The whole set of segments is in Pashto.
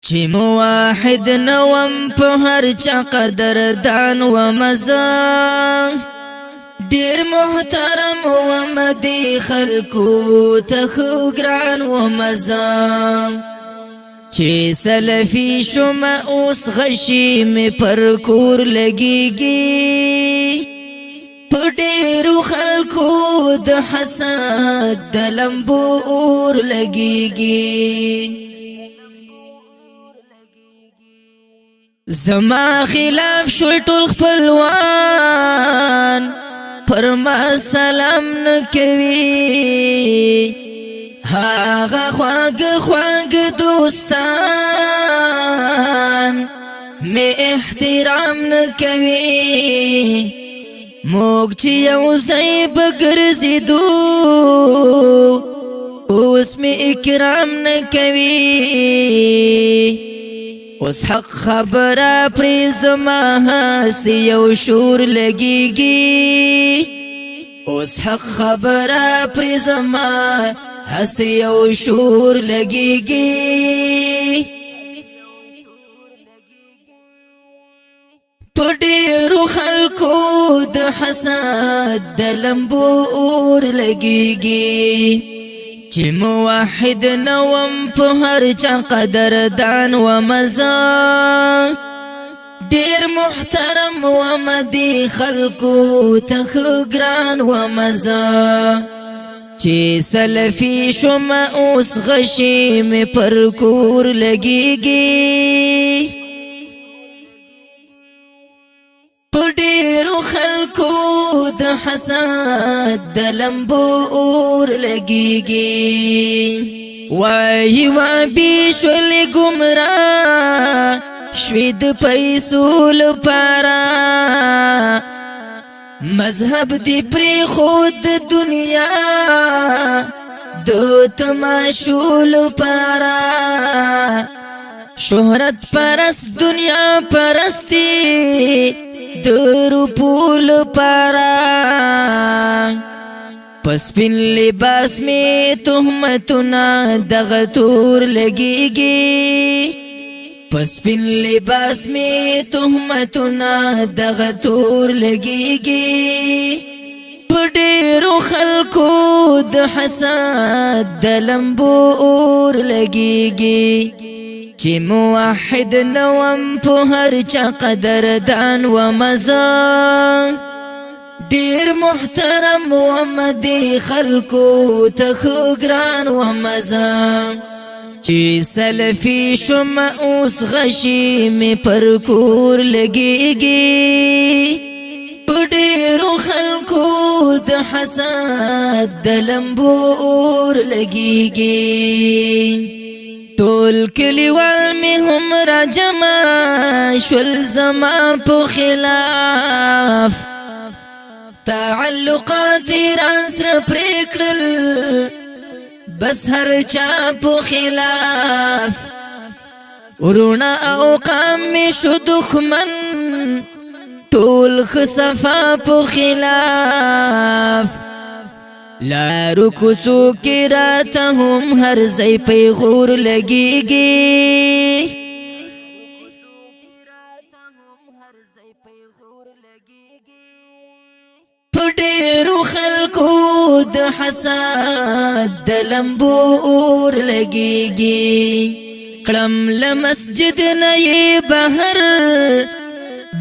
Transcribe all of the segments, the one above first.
چې موحد نوم په هر چا قدردان و مزه ډیر محترم و مدي خلکو ته خو ګران و مزه چې سلفي شوم اوس غشي مې پر کور لګيږي په ډیرو خلکو د حسد د لمبو اور لګيږي زما خلاف شول ټول خپلوان پر ما سلام نکوي هاغه خواږه دوستان می احترام نکوي موږ چې یو ځای بګرځېدو اوس می اکرام نکوي اوس حق خبره پرې زما هسې یو شور لګېږي اوس حق خبره پرې زما هسې یو شور لګېږي په ډېرو خلکو د حسد د لمبو اور لګېږي چې موحد نوم په هر چا قدردان و مزه ډیر محترم و مدي خلکو ته خو ګران و مزه چې سلفي شوم اوس غشي مې پر کور لګيږي په ډیرو خلکو د حسد د لمبو اور لګيږي وای وابي شولې ګمراه شوي د پیسو لپاره مذهب دی پرې خود دنیا د تماشو لپاره شهرت پرست دنیا پرستی درو پول پارا پس پن لباس میں تہمتنا دغتور لگیگی پس پن لباس میں تہمتنا دغتور لگیگی پډیرو خلکو د حسد د لمبو اور لگیگی چې موحد نوم په هر چا قدردان و مزه ډیر محترم و مدي خلکو ته خو ګران و مزه چې سلفي شوم اوس غشي مې پر کور لګيږي په ډیرو خلکو د حسد د لمبو اور لګيږي ټول کلیوال می هم را جمع شول زما په خلاف تعلقات راسره پریکړل بس هر چا په خلاف ورونه او قام می شو دښمن ټول خصفا په خلاف لارو کوڅو کې راته هم هر ځای پیغور لګيږي په ډېرو خلکو د حسد د لمبو اور لګيږي کړم له مسجد نه یې بهر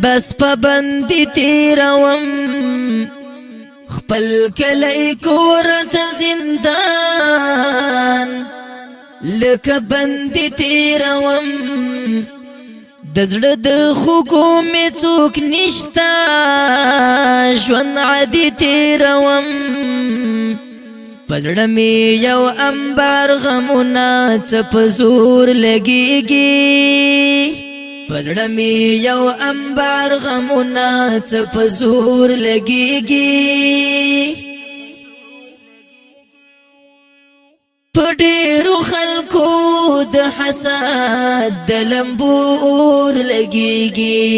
بس پابندي تیروم خپل کلی کور ته زندان لکه بندي تیروم د زړه د خوږو مې څوک نشته ژوند عادي تیروم په زړه مې یو انبار غمونه څه په زور لګېږي په زړه مې یو انبار غمونه څه په زور لګېږي په ډېرو خلکو د حسد د لمبو اور لګېږي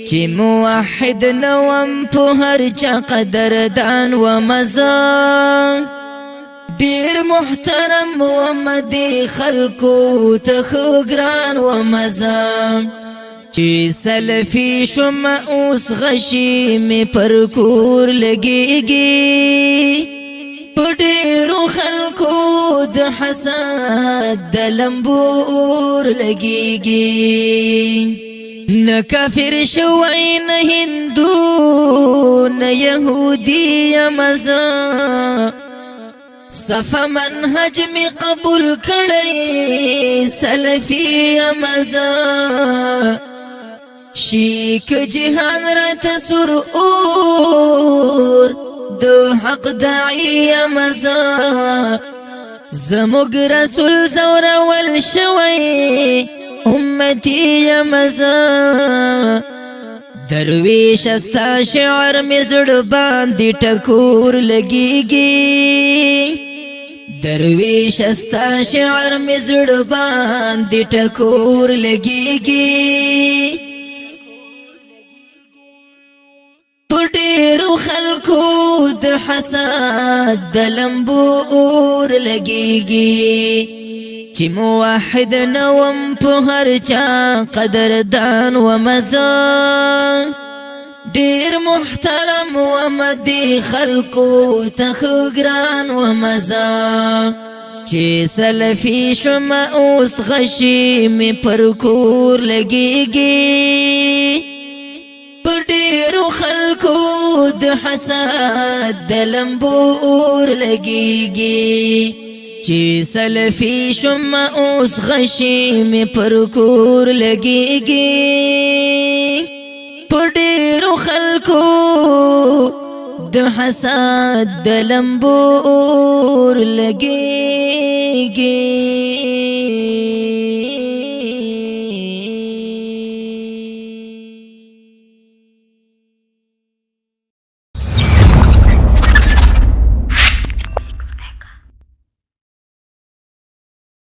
چې موحد نوم په هر چا قدردان و مزه ډیر محترم و مدي خلکو ته خو ګران و مزه چې سلفي شم اوس غشي می پر کور لګيږي په ډیرو خلکو د حسد د لمبور لګيږي نه کافر شوی نه هندو نه يهودي مزه صفا منهج می قبول کړی سلفي مزه شیک جهان را تسر اور دو حق داعی مزه زموږ رسول زور ول شوی امتی مزه درویش استا شعر می زړه باندې ټکور لګيږي درویش استا شعر می زړه باندې ټکور لګيږي ډیرو خلکو د حسد د لمبور لګيږي چې موحد نوم په هر چا قدردان و مزه ډیر محترم و مدي خلکو ته خو ګران و مزه چې سلفي شم اوس غشي می پر کور لګيږي ډیرو خلکو د حسد د لمبور لګيږي چې سلفي شم اوس غشي می پر کور لګيږي په ډیرو خلکو د حسد د لمبور لګيږي